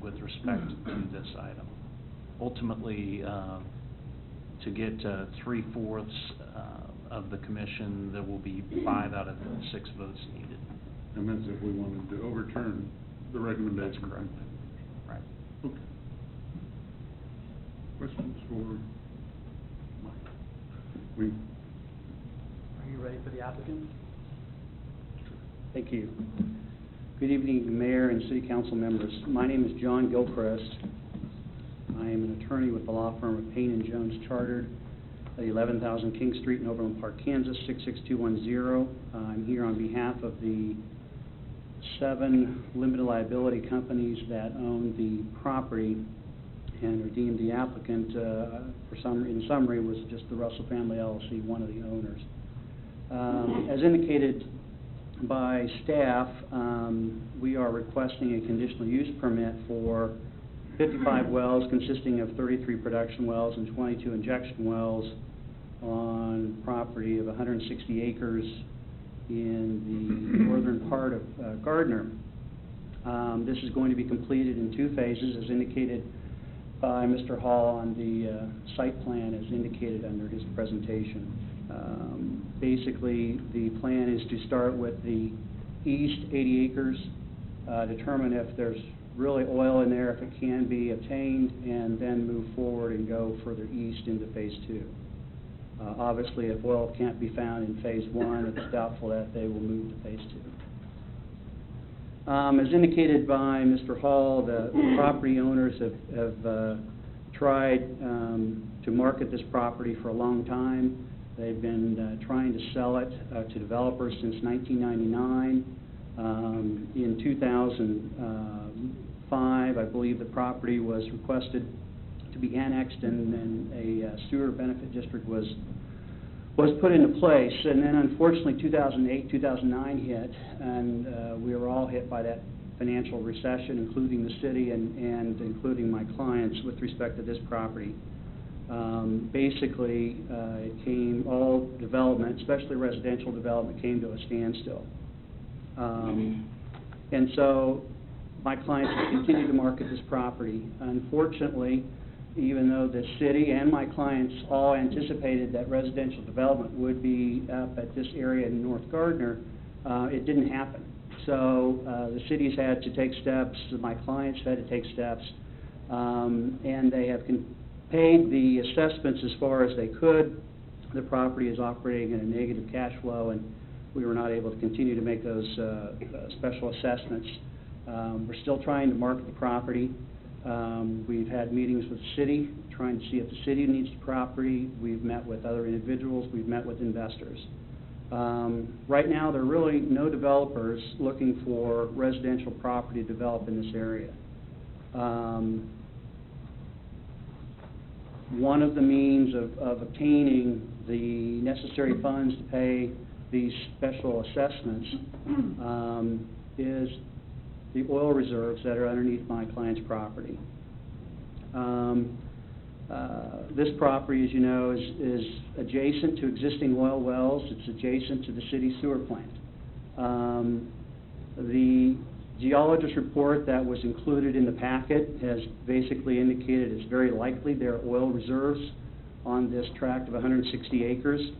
with respect to this item. Ultimately, to get 3/4 of the commission, there will be 5 out of the 6 votes needed. And that's if we wanted to overturn the recommendation. That's correct. Right. Okay. Questions for Mike? Are you ready for the applicant? Thank you. Good evening, Mayor and City Council members. My name is John Gilchrist. I am an attorney with the law firm of Payne & Jones Chartered at 11,000 King Street in Overland Park, Kansas, 66210. I'm here on behalf of the 7 limited liability companies that own the property and are deemed the applicant. In summary, was just the Russell Family LLC, one of the owners. As indicated by staff, we are requesting a conditional use permit for 55 wells consisting of 33 production wells and 22 injection wells on property of 160 acres in the northern part of Gardner. This is going to be completed in 2 phases as indicated by Mr. Hall on the site plan as indicated under his presentation. Basically, the plan is to start with the east 80 acres, determine if there's really oil in there, if it can be obtained, and then move forward and go further east into phase 2. Obviously, if oil can't be found in phase 1, it's doubtful that they will move to phase 2. As indicated by Mr. Hall, the property owners have tried to market this property for a long time. They've been trying to sell it to developers since 1999. In 2005, I believe the property was requested to be annexed and a sewer benefit district was put into place. And then unfortunately 2008, 2009 hit, and we were all hit by that financial recession, including the city and including my clients with respect to this property. Basically, all development, especially residential development, came to a standstill. And so my clients have continued to market this property. Unfortunately, even though the city and my clients all anticipated that residential development would be up at this area in North Gardner, it didn't happen. So the cities had to take steps, my clients had to take steps, and they have paid the assessments as far as they could. The property is operating in a negative cash flow, and we were not able to continue to make those special assessments. We're still trying to market the property. We've had meetings with the city, trying to see if the city needs the property. We've met with other individuals. We've met with investors. Right now, there are really no developers looking for residential property to develop in this area. One of the means of obtaining the necessary funds to pay these special assessments is the oil reserves that are underneath my client's property. This property, as you know, is adjacent to existing oil wells. It's adjacent to the city sewer plant. The geologist report that was included in the packet has basically indicated it's very likely there are oil reserves on this tract of 160 acres.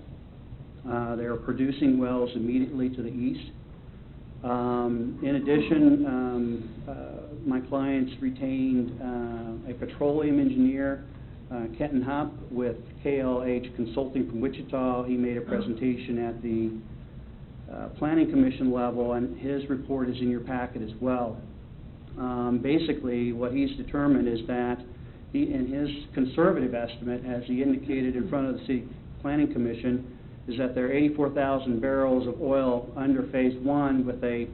They are producing wells immediately to the east. In addition, my clients retained a petroleum engineer, Kenton Hupp, with KLH Consulting from Wichita. He made a presentation at the Planning Commission level, and his report is in your packet as well. Basically, what he's determined is that in his conservative estimate, as he indicated in front of the City Planning Commission, is that there are 84,000 barrels of oil under phase 1 with a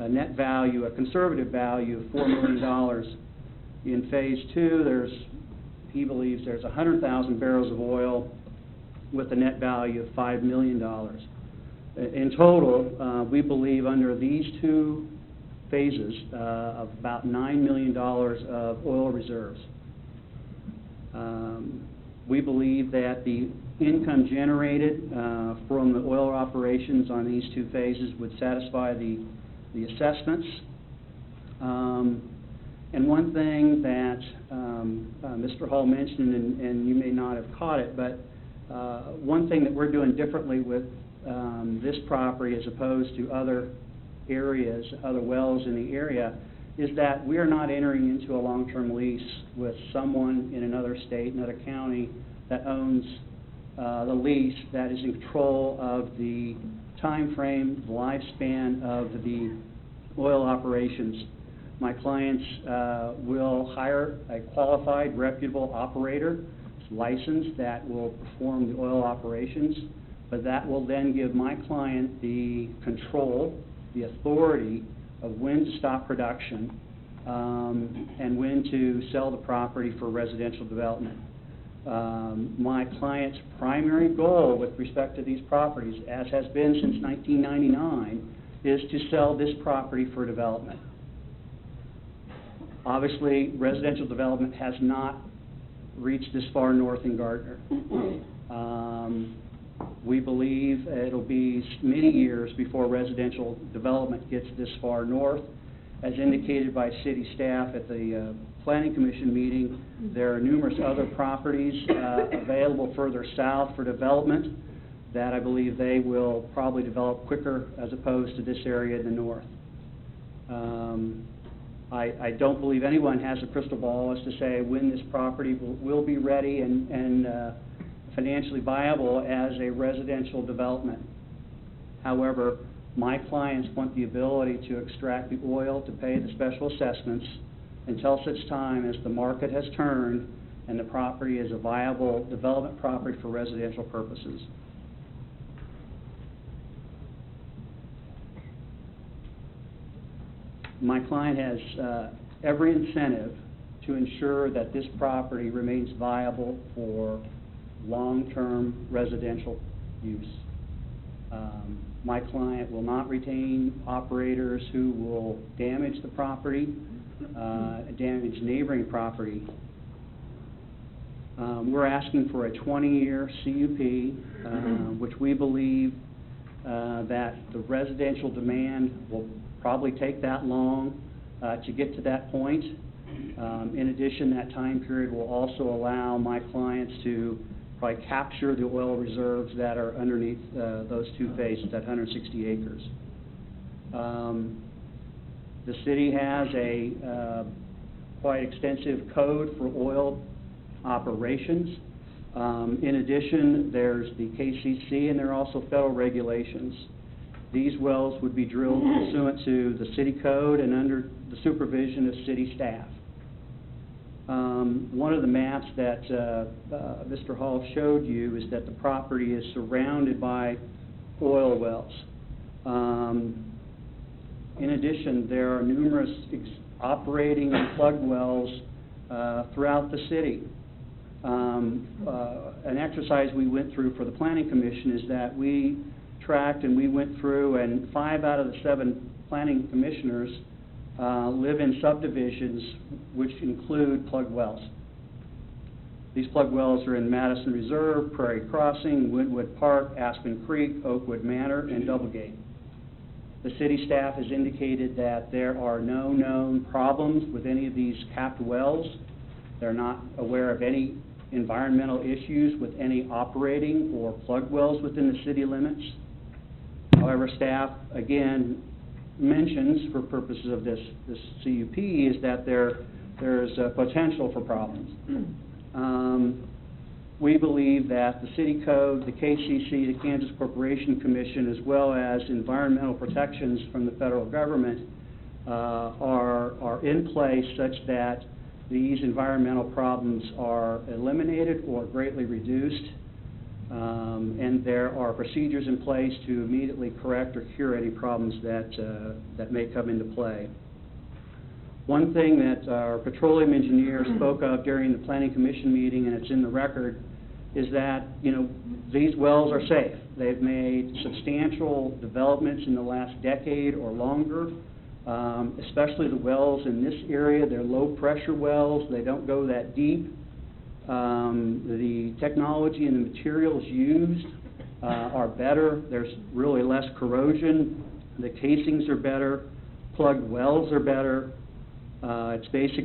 net value, a conservative value of $4 million. In phase 2, he believes there's 100,000 barrels of oil with a net value of $5 million. In total, we believe under these 2 phases of about $9 million of oil reserves. We believe that the income generated from the oil operations on these 2 phases would satisfy the assessments. And one thing that Mr. Hall mentioned, and you may not have caught it, but one thing that we're doing differently with this property as opposed to other areas, other wells in the area, is that we are not entering into a long-term lease with someone in another state, another county, that owns the lease, that is in control of the time frame, the lifespan of the oil operations. My clients will hire a qualified, reputable operator, licensed, that will perform the oil operations, but that will then give my client the control, the authority of when to stop production and when to sell the property for residential development. My client's primary goal with respect to these properties, as has been since 1999, is to sell this property for development. Obviously, residential development has not reached this far north in Gardner. We believe it'll be many years before residential development gets this far north. As indicated by city staff at the Planning Commission meeting, there are numerous other properties available further south for development that I believe they will probably develop quicker as opposed to this area in the north. I don't believe anyone has a crystal ball as to say when this property will be ready and financially viable as a residential development. However, my clients want the ability to extract the oil, to pay the special assessments until such time as the market has turned and the property is a viable development property for residential purposes. My client has every incentive to ensure that this property remains viable for long-term residential use. My client will not retain operators who will damage the property, damage neighboring property. We're asking for a 20-year CUP, which we believe that the residential demand will probably take that long to get to that point. In addition, that time period will also allow my clients to probably capture the oil reserves that are underneath those two phases, that 160 acres. The city has a quite extensive code for oil operations. In addition, there's the KCC, and there are also federal regulations. These wells would be drilled pursuant to the city code and under the supervision of city staff. One of the maps that Mr. Hall showed you is that the property is surrounded by oil wells. In addition, there are numerous operating and plugged wells throughout the city. An exercise we went through for the Planning Commission is that we tracked and we went through, and 5 out of the 7 planning commissioners live in subdivisions which include plugged wells. These plugged wells are in Madison Reserve, Prairie Crossing, Woodwood Park, Aspen Creek, Oakwood Manor, and Doublegate. The city staff has indicated that there are no known problems with any of these capped wells. They're not aware of any environmental issues with any operating or plugged wells within the city limits. However, staff, again, mentions for purposes of this CUP is that there's a potential for problems. We believe that the city code, the KCC, the Kansas Corporation Commission, as well as environmental protections from the federal government are in place such that these environmental problems are eliminated or greatly reduced, and there are procedures in place to immediately correct or cure any problems that may come into play. One thing that our petroleum engineer spoke of during the Planning Commission meeting, and it's in the record, is that, these wells are safe. They've made substantial developments in the last decade or longer, especially the wells in this area. They're low-pressure wells. They don't go that deep. The technology and the materials used are better. There's really less corrosion. The casings are better. Plugged wells are better. It's basically